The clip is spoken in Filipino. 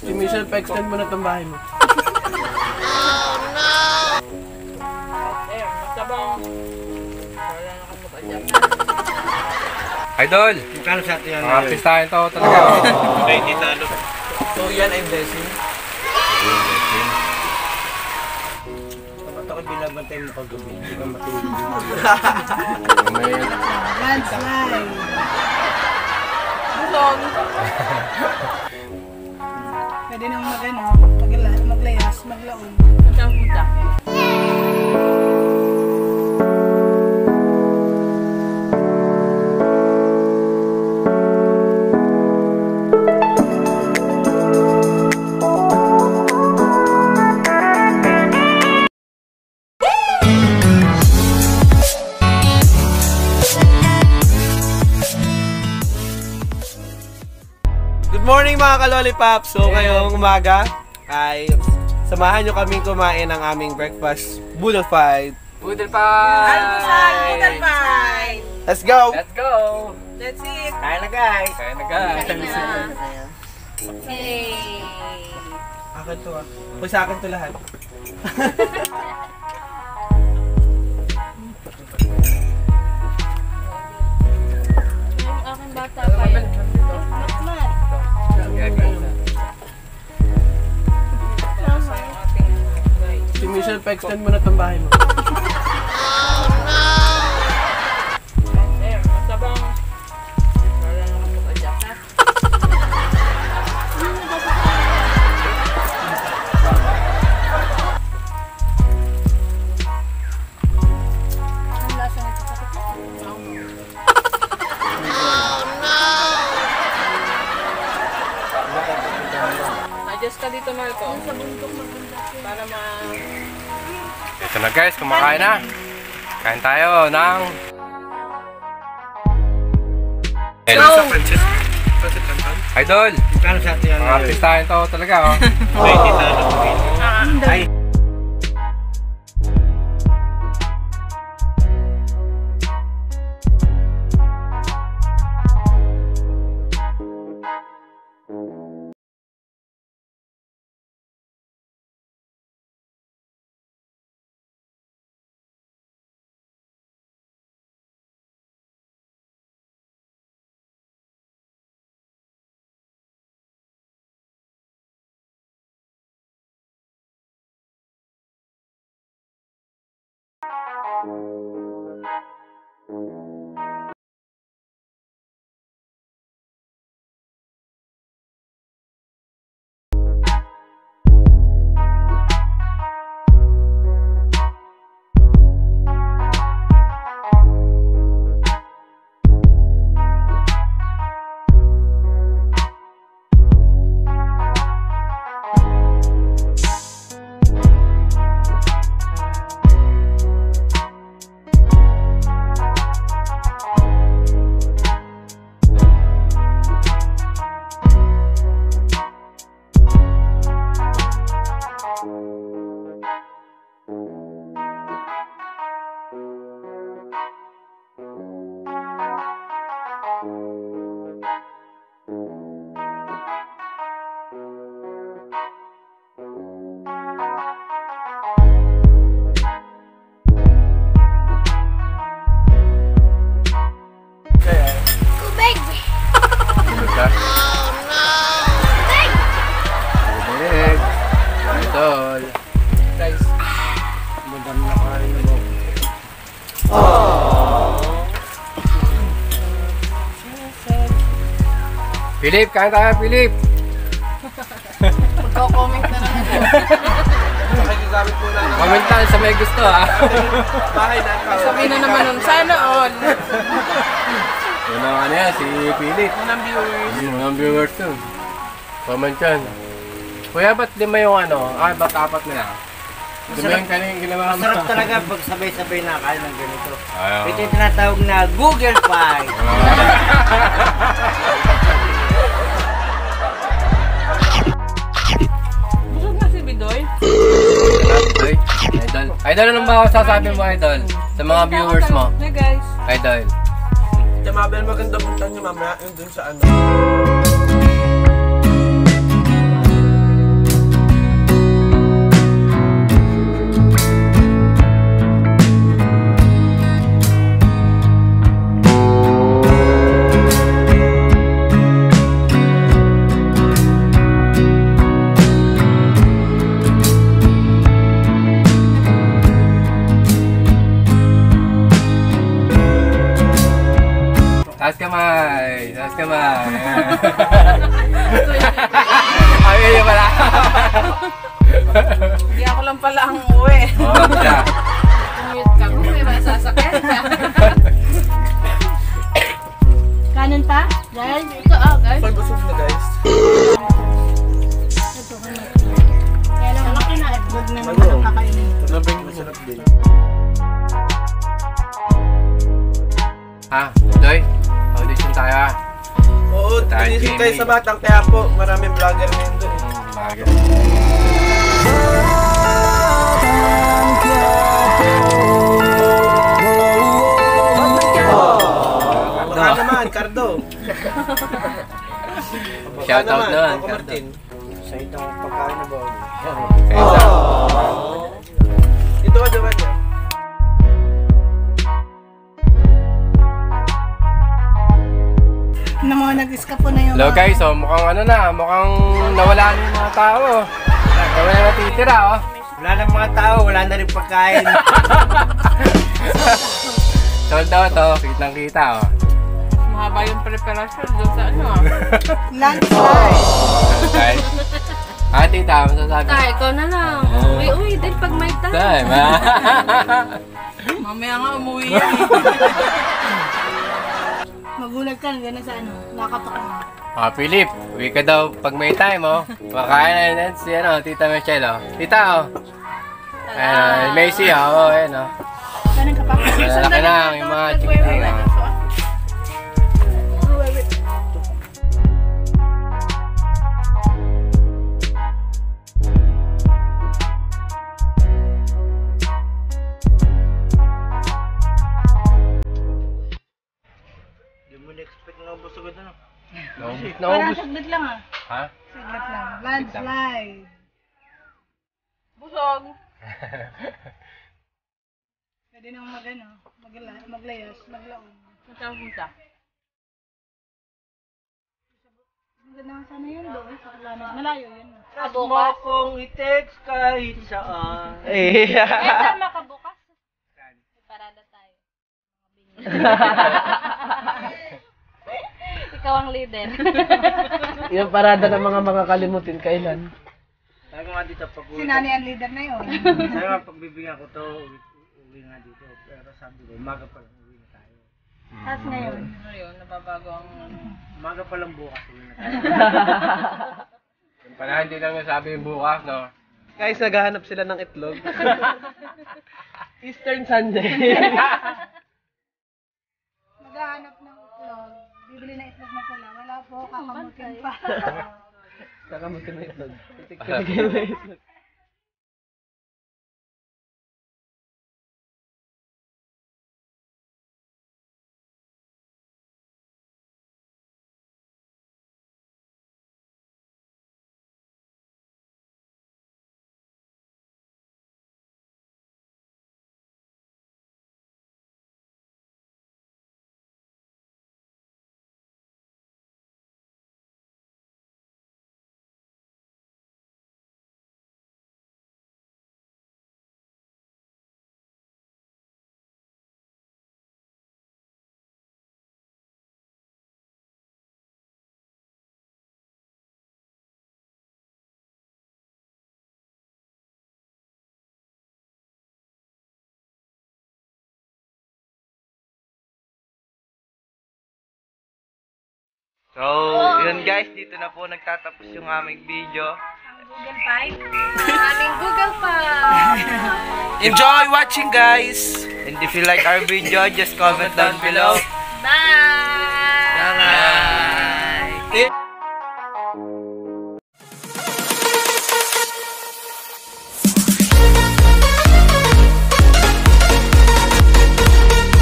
Si Michelle, pa-extend mo na itong bahay mo. Oh no! Idol! Magkano sa atin yan? Artistahin to talaga. Hindi talo. So yan ay blessing. Dapat ako binabantay mo kagabi. Hindi ka matulog. Landslide! Pwede naman maglayas, maglaon. Punta. Good morning mga ka-lollipop! So ngayong umaga ay samahan nyo kaming kumain ng aming breakfast Boodle Fight. Boodle Fight! Boodle Fight! Let's go! Let's go! That's it! Kaya na guys! Kaya na guys! Hey! Akin to ah. O sa akin to lahat. Yung aking bata pa yun. Matmat! Si Michelle, pa-extend mo na itong bahay mo. Adjust ka dito, Marco. Sa bundok maganda. Para ma... Ito na guys, kumakain na. Kain tayo ng... Idol! Magkano sa atin yan? Artistahin to talaga oh. Hindi talo. Ay! Idol! Guys, Madami na kain mo. Philip, kain tayo Philip! Magko-comment na lang ako. nakikigamit muna ng Comment tayo sa may gusto ha. bahay na ikaw. Sabihin na naman nun, sana all. Yun ang ano yan, si Philip. Unang viewers. Unang viewers to. Comment yan. Kuya, ba't lima yung ano? Ah, ba't apat na yan? Lima yung kanina ginawa mo. Masarap talaga pag sabay-sabay na kain ng ganito. Ayaw. Ito yung tinatawag na Google Fight. Busog na si Bidoy. Idol. Idol, anong ba ako sasabi mo, Idol? Sa mga viewers mo? Na guys. Idol. Mabel, maganda punta niyo mamaya yung dun sa ano. Taas ka ba? Ayun yun pala. Hindi ako lang pala ang uwi. Oh, siya. Commute ka kung may masasakyan ka. Kanan pa? Guys, ito guys. Pag busog na guys. Ito, kanan. Kaya lang, laki na. Huwag na naman ang kakainin. Labing masarap din. Ha? Doy? Audition tayo ha? Oo, Tayo, tinisip kayo Jamie. sa Batang Quiapo. Maraming vlogger ngayon doon. Bagay. Baka naman, Cardo. Shoutout naman, Coco Cardo. Martin. Sa itong pagkain na ba? Kaysa. Ito ka naman yan. Na mga nag-escapo na yung Hello guys, oh, mukhang ano na, mukhang nawala na yung mga tao. Oh. Wala na natitira, oh. Wala na mga tao, wala na rin pagkain. Sold out, oh. Kitang kita, oh. Mahaba yung preparasyon doon sa ano ah. landslide. Guys. Ah, tita, masasabi. Tay, ikaw na lang. Uwi din pag may time. Time, ha? Mamaya nga umuwi yan. Magulag ka, gano'n sa ano, nakapak mo. Ah, Philip, uwi ka daw pag may time, oh. Makain na yun si, ano, Tita Michelle, oh. Tita, oh. Ayan, Macy, oh, ayan, oh. Kanan ka pa? Malalaki na yung mga chikiting, oh. Hindi mo na-expect na busog ito, no? Naubos, Parang naubos. saglit lang ah. Ha? Saglit lang. Landslide. Busog. Pwede naman mag-ano, maglayas, maglaon. Saan punta? Ang ganda nga sana yun doon, sa Kalanag. Malayo yun. Tapos mo akong i-text kahit saan. Tama ka bukas. Parada tayo. Ikaw ang leader. Yung parada ng mga kalimutin kailan. Sabi ko nga dito, pag Si Nani ang leader na yun. sabi nga, pagbibigyan ko to, uwi nga dito. Pero sabi ko, umaga pa lang uwi na tayo. Tapos ngayon. Ayun, nababago ang Umaga pa lang bukas, uwi na tayo. Yung pala, hindi lang nasabi yung bukas, no? Guys, naghahanap sila ng itlog. Eastern Sunday. Maghahanap ng itlog. Bibili na itlog na pula. Wala po, kakamutin pa. Kakamutin na itlog. Titik-titik na itlog. So, yun guys, dito na po nagtatapos yung aming video. Google Pie. aming Google pa. Enjoy watching, guys! And if you like our video, just comment down below. Bye!